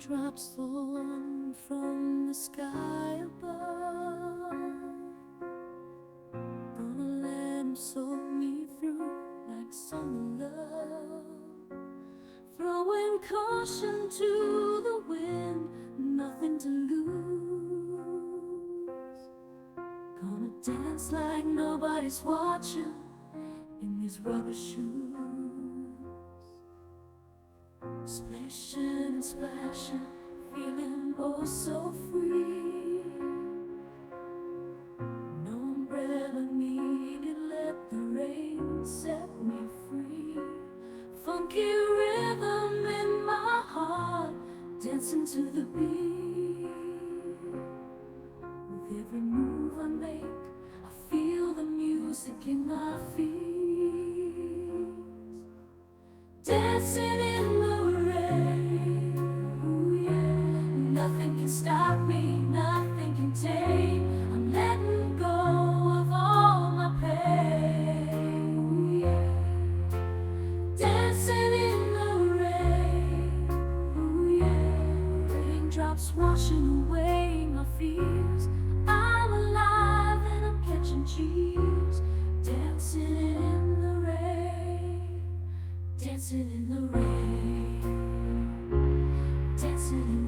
Raindrops falling from the sky above, gonna let 'em soak me through like summer love. Throwing caution to the wind, nothing to lose. Gonna dance like nobody's watching in these rubber shoes. Splishin and splashin, feeling oh so free. No umbrella needed, let the rain set me free. Funky rhythm in my heart, dancing to the beat. With every move I make, I feel the music in my feet. Dancing in the rain, ooh yeah. Nothing can stop me, nothing can tame. I'm letting go of all my pain, ooh yeah. Dancing in the rain, ooh yeah. Raindrops washing away my fears. I'm alive and I'm catching cheers. Dancing in the rain, dancing in the rain, dancing in the rain.